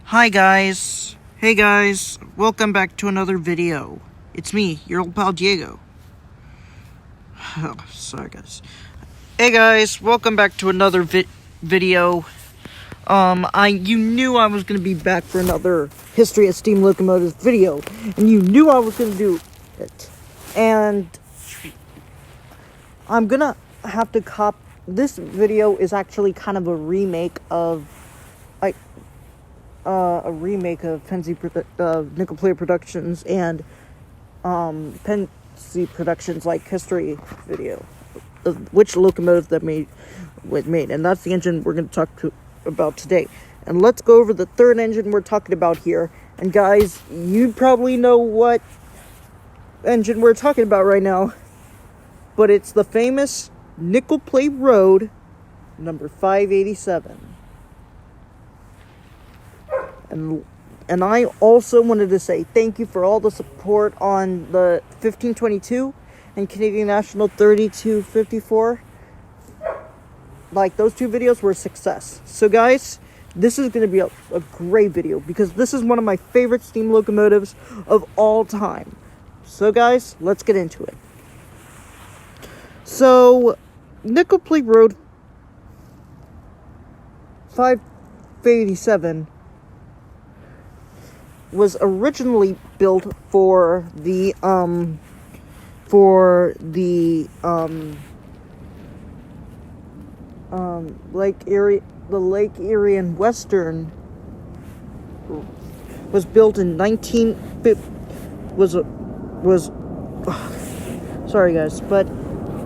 Hi guys, hey guys, welcome back to another video. It's me, your old pal Diego. Oh, sorry guys. Hey guys, welcome back to another video. You knew I was gonna be back for another History of Steam Locomotives video, and you knew I was gonna do it. And I'm gonna have to this video is actually kind of a remake of Nickel Player Productions and Pensy Productions history video of which locomotive that was made, and that's the engine we're going to talk about today. And let's go over the third engine we're talking about here. And guys, you probably know what engine we're talking about right now, but it's the famous Nickel Plate Road number 587. And I also wanted to say thank you for all the support on the 1522 and Canadian National 3254. Those two videos were a success. So guys, this is going to be a great video because this is one of my favorite steam locomotives of all time. So guys, let's get into it. So, Nickel Plate Road 587 was originally built for the Lake Erie and Western was built in sorry guys, but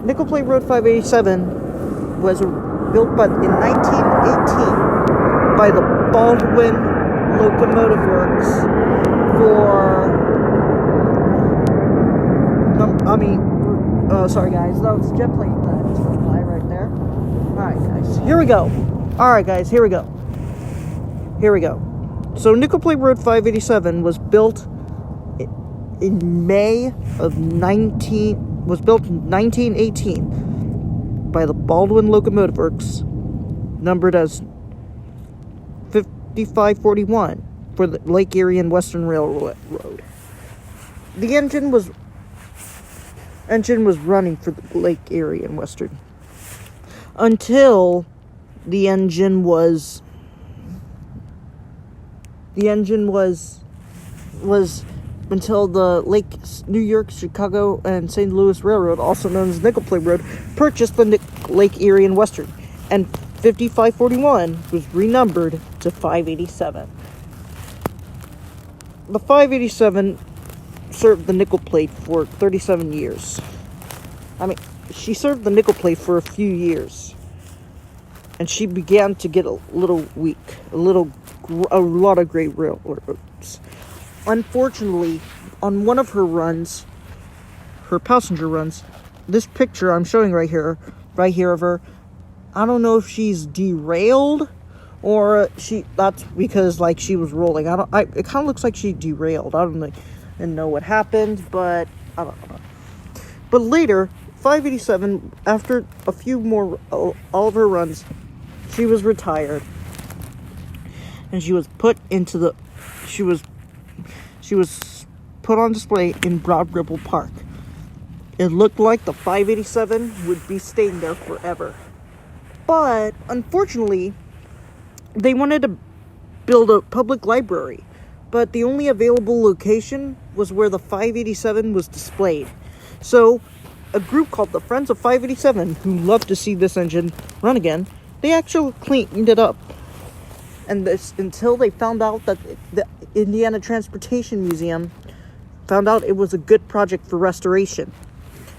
Nickel Plate Road 587 was built in 1918 by the Baldwin Locomotive Works sorry guys, that was jet plane that just went by right there. Alright guys, here we go. So Nickel Plate Road 587 was built in 1918 by the Baldwin Locomotive Works, numbered as 5541 for the Lake Erie and Western Railroad. The engine was running for the Lake Erie and Western until until the New York, Chicago, and St. Louis Railroad, also known as Nickel Plate Road, purchased the Lake Erie and Western, and 5541 was renumbered to 587. The 587 served the nickel plate for 37 years. She served the nickel plate for a few years, and she began to get a little weak. A lot of great railroads. Unfortunately, on one of her runs, her passenger runs, this picture I'm showing right here of her, I don't know if she's derailed or that's because she was rolling. It kind of looks like she derailed. I don't know what happened, but I don't know. But later, 587, after a few more, all of her runs, she was retired. And she was put put on display in Broad Ripple Park. It looked like the 587 would be staying there forever. But, unfortunately, they wanted to build a public library, but the only available location was where the 587 was displayed. So, a group called the Friends of 587, who loved to see this engine run again, they actually cleaned it up. And this until they found out that the Indiana Transportation Museum found out it was a good project for restoration.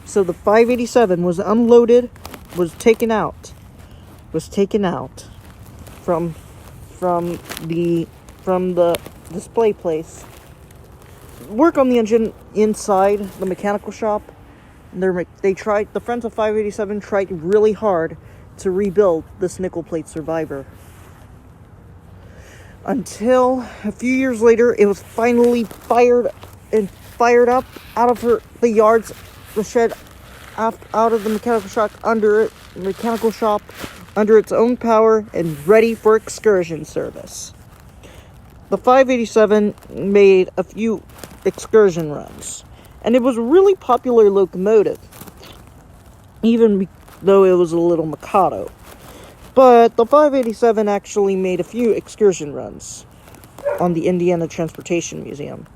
So the 587 was unloaded, was taken out from the display place. Work on the engine inside the mechanical shop. The Friends of 587 tried really hard to rebuild this nickel plate survivor. Until a few years later, it was finally fired up out of the shed, out of the mechanical shop, under its own power and ready for excursion service. the 587 made a few excursion runs, and it was a really popular locomotive, even though it was a little Mikado. But the 587 actually made a few excursion runs on the Indiana Transportation Museum.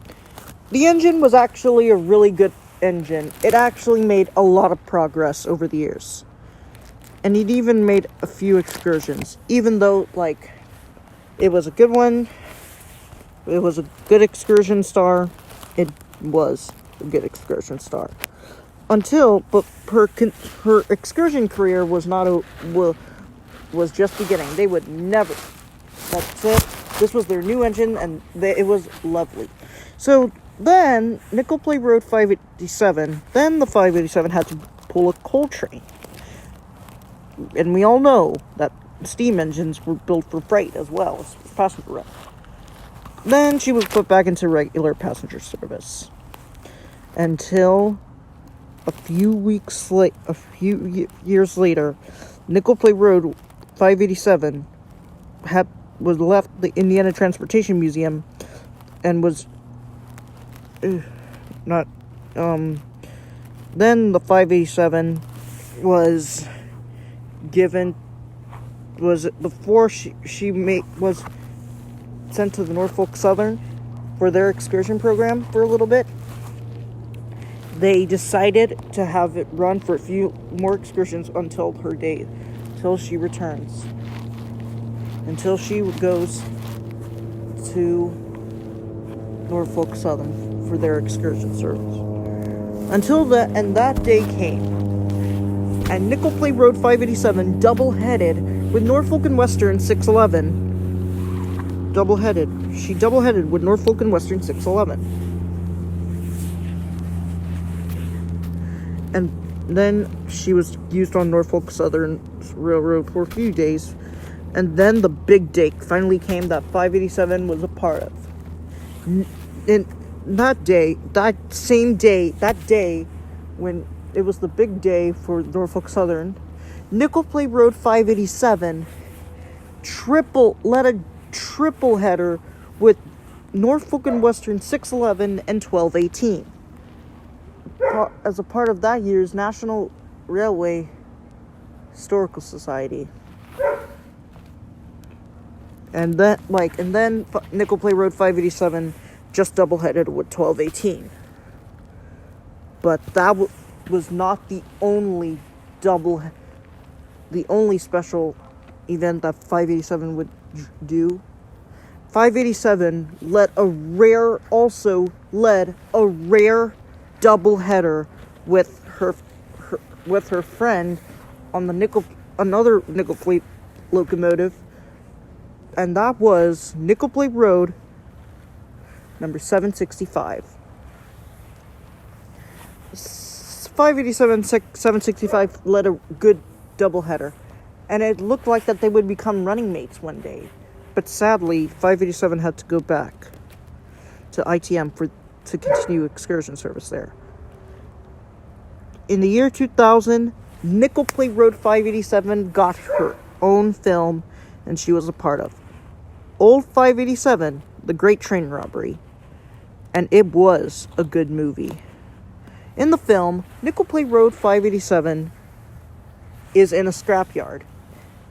The engine was actually a really good engine. It actually made a lot of progress over the years. And it even made a few excursions, even though, like, it was a good one. It was a good excursion star. It was a good excursion star. But her excursion career was just beginning. They would never. That's it. This was their new engine, and it was lovely. So then, Nickel Plate Road 587. Then the 587 had to pull a coal train. And we all know that steam engines were built for freight as well as passenger rail. Then she was put back into regular passenger service until a few years later, Nickel Plate Road 587 was left the Indiana Transportation Museum and was not. Then the 587 was given before she was sent to the Norfolk Southern for their excursion program for a little bit. They decided to have it run for a few more excursions until she returns, until she goes to Norfolk Southern for their excursion service. And that day came, and Nickel Plate Road 587 double-headed with Norfolk and Western 611. She double-headed with Norfolk and Western 611. And then she was used on Norfolk Southern Railroad for a few days. And then the big day finally came that 587 was a part of. And that day, when it was the big day for Norfolk Southern, Nickel Plate Road 587 led a triple header with Norfolk and Western 611 and 1218 as a part of that year's National Railway Historical Society. And then Nickel Plate Road 587 just double-headed with 1218. But that was not the only special event that 587 would do. 587 led a rare double-header with her friend on another Nickel Plate locomotive, and that was Nickel Plate Road number 765. 587 765 led a good doubleheader, and it looked like that they would become running mates one day. But sadly, 587 had to go back to ITM to continue excursion service there. In the year 2000, Nickel Plate Road 587 got her own film, and she was a part of Old 587, The Great Train Robbery, and it was a good movie. In the film, Nickel Plate Road 587 is in a scrapyard,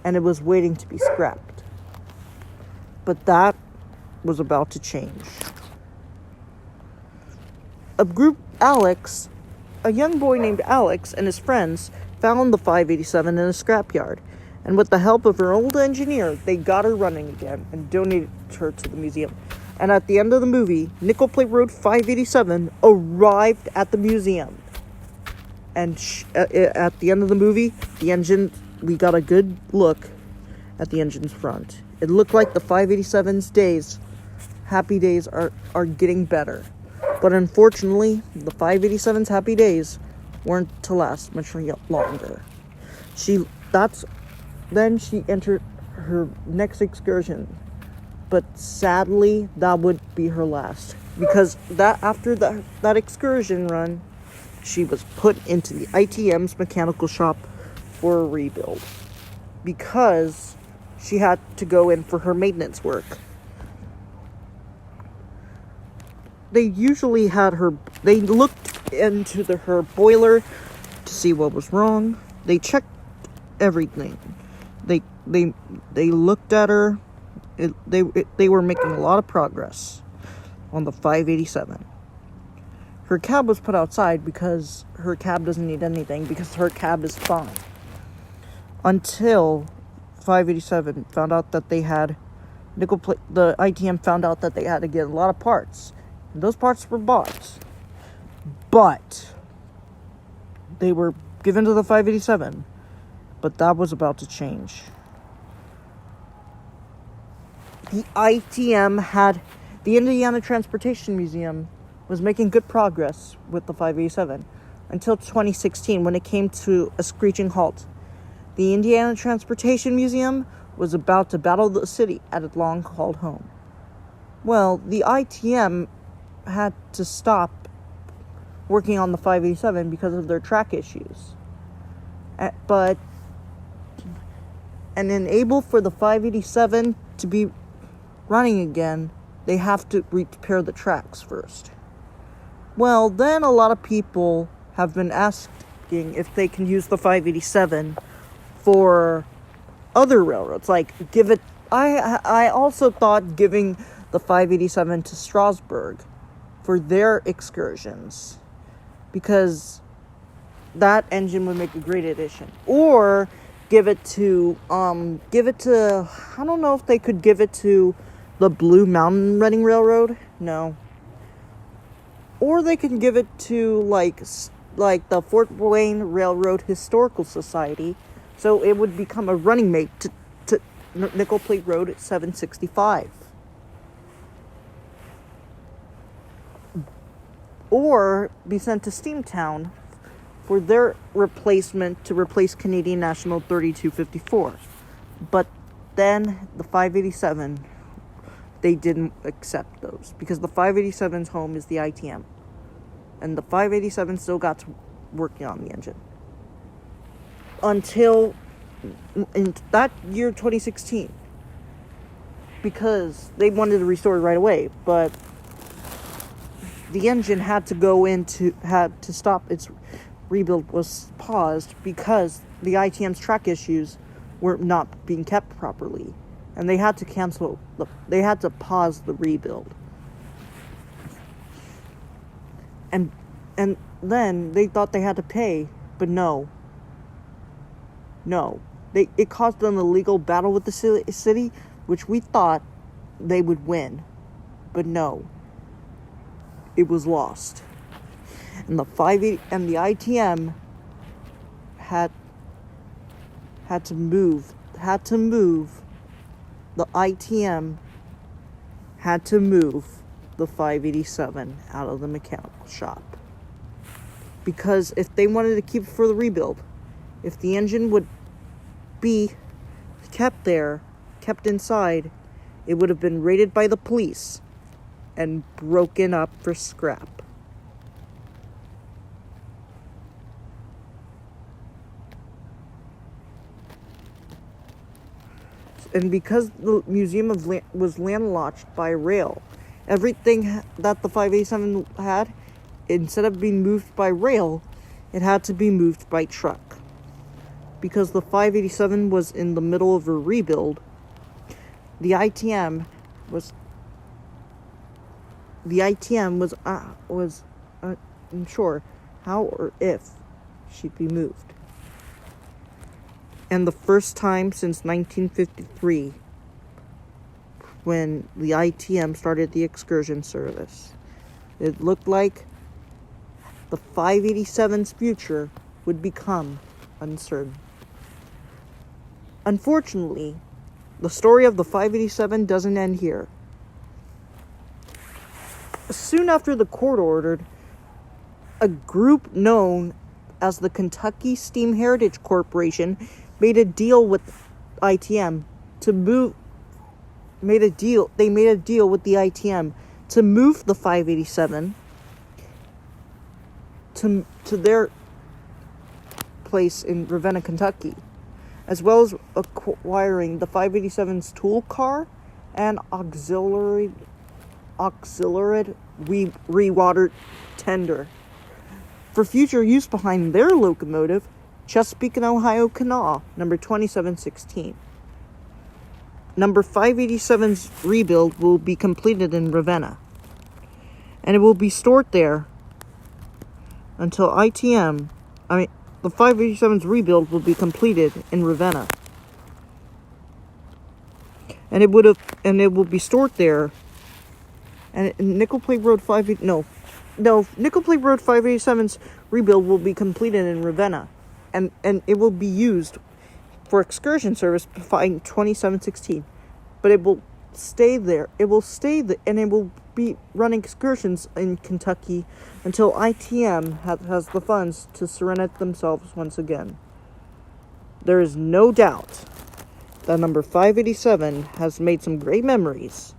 and it was waiting to be scrapped. But that was about to change. A young boy named Alex and his friends found the 587 in a scrapyard, and with the help of her old engineer, they got her running again and donated her to the museum. And at the end of the movie, Nickel Plate Road 587 arrived at the museum. And at the end of the movie, we got a good look at the engine's front. It looked like the 587's happy days are getting better. But unfortunately, the 587's happy days weren't to last much longer. Then she entered her next excursion. But sadly, that would be her last. Because after that excursion run, she was put into the ITM's mechanical shop for a rebuild. Because she had to go in for her maintenance work. they usually had her. They looked into her boiler to see what was wrong. They checked everything. They looked at her. They were making a lot of progress on the 587. Her cab was put outside because her cab doesn't need anything, because her cab is fine. Until 587 found out that they had nickel plate. The ITM found out that they had to get a lot of parts. And those parts were bought. But they were given to the 587. But that was about to change. The ITM had... The Indiana Transportation Museum was making good progress with the 587 until 2016, when it came to a screeching halt. The Indiana Transportation Museum was about to battle the city at its long-hauled home. Well, the ITM had to stop working on the 587 because of their track issues. But and enable for the 587 to be running again, they have to repair the tracks first. Well, then a lot of people have been asking if they can use the 587 for other railroads. Like, give it... I also thought giving the 587 to Strasbourg for their excursions, because that engine would make a great addition. Or give it to... I don't know if they could give it to the Blue Mountain Running Railroad. No. Or they can give it to, like the Fort Wayne Railroad Historical Society, so it would become a running mate to Nickel Plate Road at 765. Or be sent to Steamtown for their replacement, to replace Canadian National 3254. But then the 587... they didn't accept those, because the 587's home is the ITM, and the 587 still got to working on the engine until in that year 2016, because they wanted to restore it right away, but the engine had to stop. Its rebuild was paused because the ITM's track issues were not being kept properly. And they had to they had to pause the rebuild. And then they thought they had to pay, but no. It caused them a legal battle with the city, which we thought they would win. But no. It was lost. And the ITM had to move. The ITM had to move the 587 out of the mechanical shop. Because if they wanted to keep it for the rebuild, if the engine would be kept inside, it would have been raided by the police and broken up for scrap. And because the museum was landlocked by rail, everything that the 587 had, instead of being moved by rail, it had to be moved by truck. Because the 587 was in the middle of a rebuild, the ITM was unsure how or if she'd be moved. And the first time since 1953, when the ITM started the excursion service, it looked like the 587's future would become uncertain. Unfortunately, the story of the 587 doesn't end here. Soon after the court ordered, a group known as the Kentucky Steam Heritage Corporation made a deal with ITM to move. They made a deal with the ITM to move the 587 to their place in Ravenna, Kentucky, as well as acquiring the 587's tool car and auxiliary auxiliary rewater tender for future use behind their locomotive, Chesapeake and Ohio Canal, number 2716. Number 587's rebuild will be completed in Ravenna, and it will be stored there until the 587's rebuild will be completed in Ravenna. And it will be stored there. And Nickel Plate Road 587's rebuild will be completed in Ravenna. And it will be used for excursion service by 2716. But it will stay there. It will stay there, and it will be running excursions in Kentucky until ITM has the funds to surrender themselves once again. There is no doubt that number 587 has made some great memories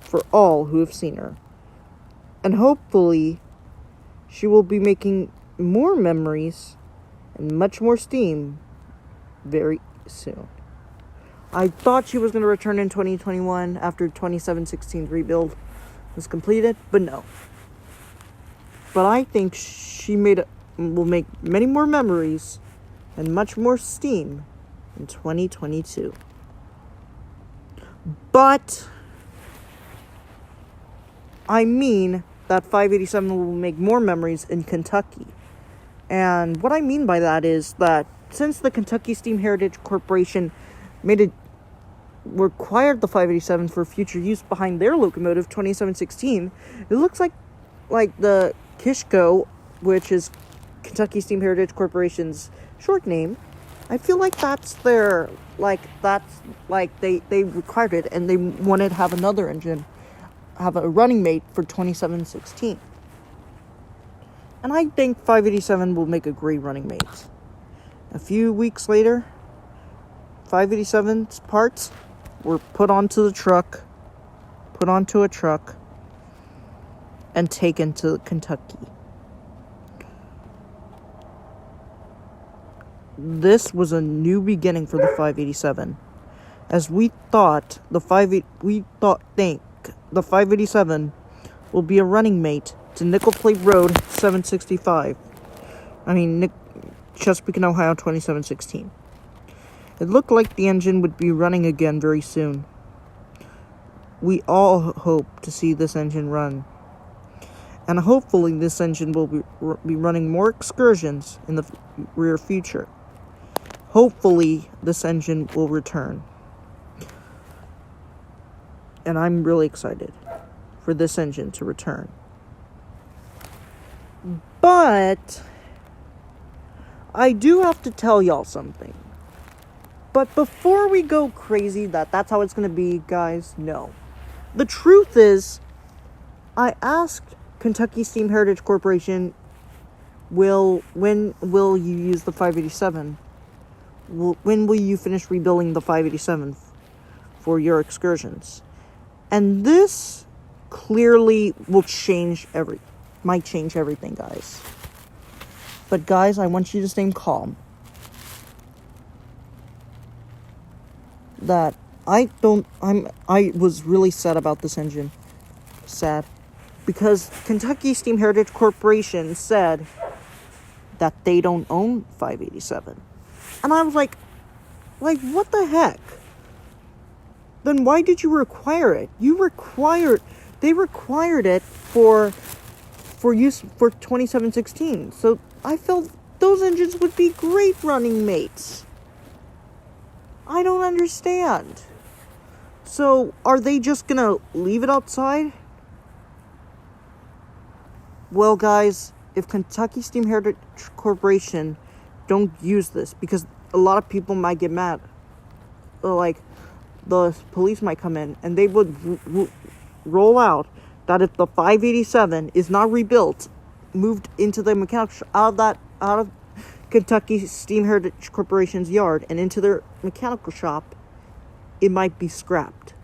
for all who have seen her. And hopefully, she will be making more memories and much more steam very soon. I thought she was going to return in 2021 after 2716 rebuild was completed, but no. But I think she will make many more memories and much more steam in 2022. But I mean that 587 will make more memories in Kentucky. And what I mean by that is that since the Kentucky Steam Heritage Corporation required the 587 for future use behind their locomotive 2716, it looks like the KSHCO, which is Kentucky Steam Heritage Corporation's short name, I feel like they required it, and they wanted to have another engine, have a running mate for 2716. And I think 587 will make a great running mate. A few weeks later, 587's parts were put onto a truck, and taken to Kentucky. This was a new beginning for the 587, as we thought the 587 will be a running mate to Nickel Plate Road 765. Chesapeake and Ohio 2716. It looked like the engine would be running again very soon. We all hope to see this engine run. And hopefully this engine will be running more excursions in the near future. Hopefully this engine will return. And I'm really excited for this engine to return. But I do have to tell y'all something. But before we go crazy that's how it's going to be, guys, no. The truth is, I asked Kentucky Steam Heritage Corporation, when will you use the 587? When will you finish rebuilding the 587 for your excursions? And this clearly might change everything, guys. But guys, I want you to stay calm. That I was really sad about this engine. Sad. Because Kentucky Steam Heritage Corporation said that they don't own 587. And I was like, what the heck? Then why did you require it? They required it for use for 2716. So I felt those engines would be great running mates. I don't understand. So are they just gonna leave it outside? Well, guys, if Kentucky Steam Heritage Corporation don't use this, because a lot of people might get mad, like the police might come in and they would roll out that if the 587 is not rebuilt, moved into the mechanical out of Kentucky Steam Heritage Corporation's yard and into their mechanical shop, it might be scrapped.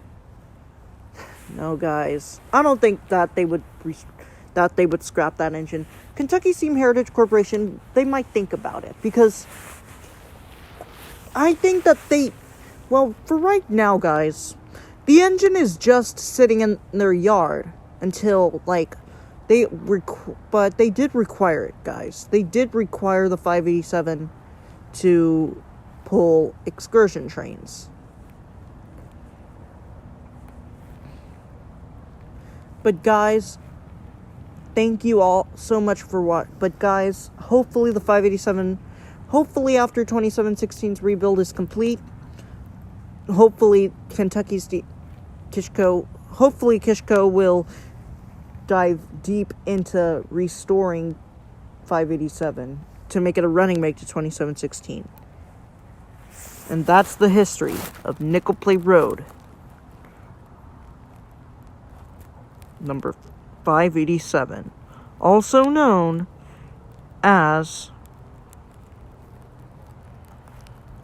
No, guys, I don't think that they would scrap that engine. Kentucky Steam Heritage Corporation, they might think about it, because I think that for right now, guys, the engine is just sitting in their yard, until, like, but they did require it, guys. They did require the 587 to pull excursion trains. But guys, thank you all so much for But guys, hopefully the 587, hopefully after 2716's rebuild is complete, hopefully Kishko will dive deep into restoring 587 to make it a running mate to 2716. And that's the history of Nickel Plate Road, number 587, also known as,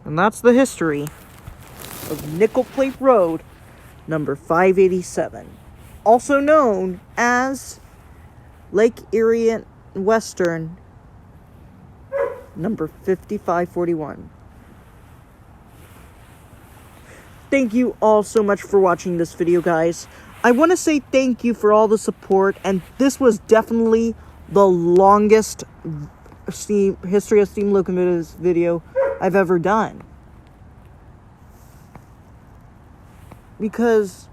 and that's the history of Nickel Plate Road, number 587, also known as Lake Erie and Western, number 5541. Thank you all so much for watching this video, guys. I want to say thank you for all the support, and this was definitely the longest history of steam locomotives video I've ever done. Because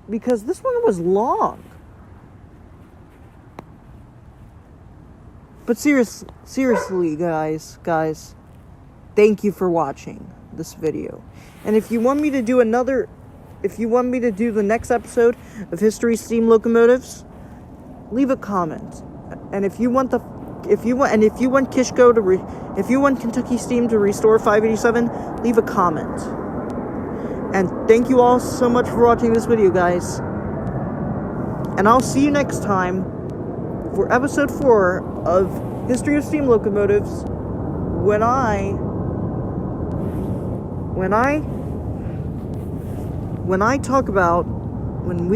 this one was long. But seriously, guys, thank you for watching this video. And if you want me to do the next episode of History Steam Locomotives, leave a comment. And if you want Kentucky Steam to restore 587, leave a comment. And thank you all so much for watching this video, guys. And I'll see you next time for episode 4 of History of Steam Locomotives, when I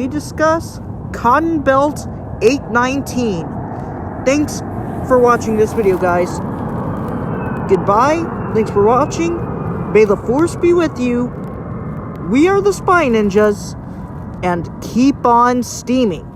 discuss Cotton Belt 819. Thanks for watching this video, guys. Goodbye. Thanks for watching. May the Force be with you. We are the Spy Ninjas, and keep on steaming.